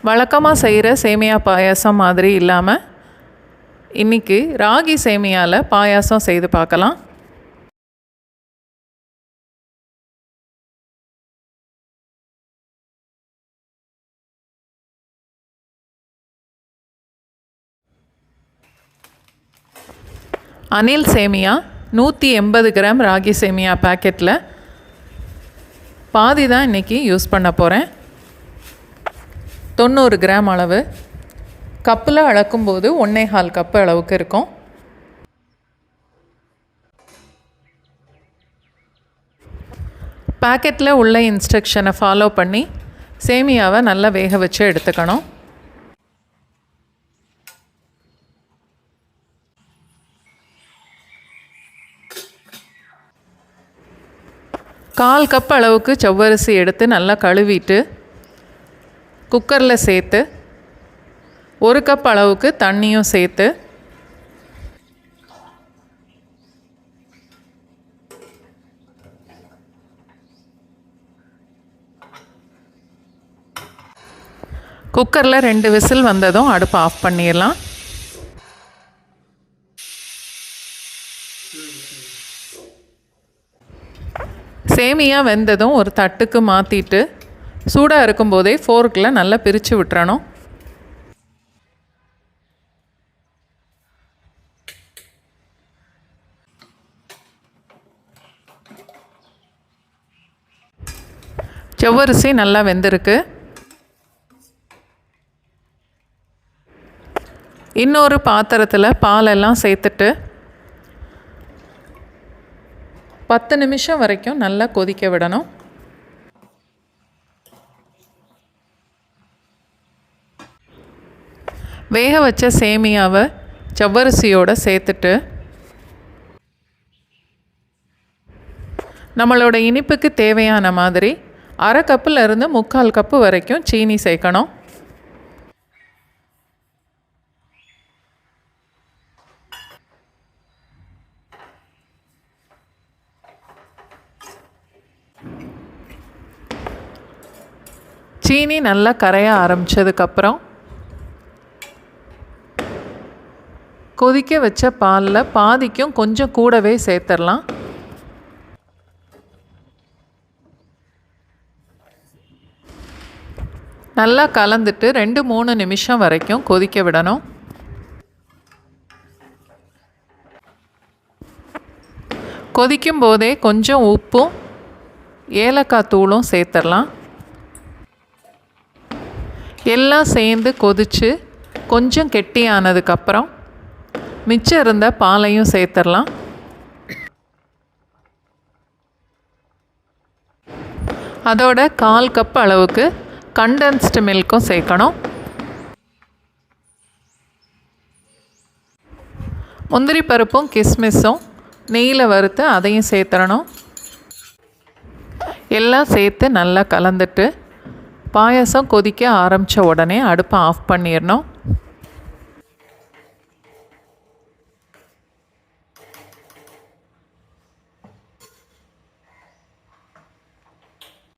வழக்கமாக செய்கிற சேமியா பாயாசம் மாதிரி இல்லாமல் இன்றைக்கி ராகி சேமியாவில் பாயாசம் செய்து பார்க்கலாம். அனில் சேமியா 180 கிராம் ராகி சேமியா பேக்கெட்டில் பாதி தான் இன்றைக்கி யூஸ் பண்ண போகிறேன். 90 கிராம் அளவு. கப்பில் அளக்கும்போது 1.25 கப்பு அளவுக்கு இருக்கும். பேக்கெட்டில் உள்ள இன்ஸ்ட்ரக்ஷனை ஃபாலோ பண்ணி சேமியாவை நல்லா வேக வச்சு எடுத்துக்கணும். கால் கப் அளவுக்கு செவ்வரிசி எடுத்து நல்லா கழுவிட்டு குக்கரில் சேர்த்து 1 கப் அளவுக்கு தண்ணியும் சேர்த்து குக்கரில் 2 விசில் வந்ததும் அடுப்பை ஆஃப் பண்ணிடலாம். சேமியா வெந்ததும் ஒரு தட்டுக்கு மாற்றிட்டு சூடாக இருக்கும்போதே ஃபோர்க்கில் நல்லா பிரித்து விட்டுறணும். செவ்வரிசி நல்லா வெந்திருக்கு. இன்னொரு பாத்திரத்தில் பாலெல்லாம் சேர்த்துட்டு 10 நிமிஷம் வரைக்கும் நல்லா கொதிக்க விடணும். வேக வச்ச சேமியாவை செவ்வரிசியோடு சேர்த்துட்டு நம்மளோட இனிப்புக்கு தேவையான மாதிரி 1/2 கப்பிலிருந்து 3/4 கப்பு வரைக்கும் சீனி சேர்க்கணும். சீனி நல்லா கரைய ஆரம்பித்ததுக்கப்புறம் கொதிக்க வச்ச பாலில் பாதிக்கும் கொஞ்சம் கூடவே சேர்த்துடலாம். நல்லா கலந்துட்டு 2-3 நிமிஷம் வரைக்கும் கொதிக்க விடணும். கொதிக்கும் போதே கொஞ்சம் உப்பும் ஏலக்காய் தூளும் சேர்த்துடலாம். எல்லாம் சேர்ந்து கொதித்து கொஞ்சம் கெட்டியானதுக்கப்புறம் மிச்சம் இருந்த பாலையும் சேர்த்துடலாம். அதோட 1/4 கப் அளவுக்கு கண்டென்ஸ்டு மில்க்கும் சேர்க்கணும். முந்திரி பருப்பும் கிஸ்மிஸும் நெய்யில் வறுத்து அதையும் சேர்த்துடணும். எல்லாம் சேர்த்து நல்லா கலந்துட்டு பாயாசம் கொதிக்க ஆரம்பித்த உடனே அடுப்பை ஆஃப் பண்ணிடணும்.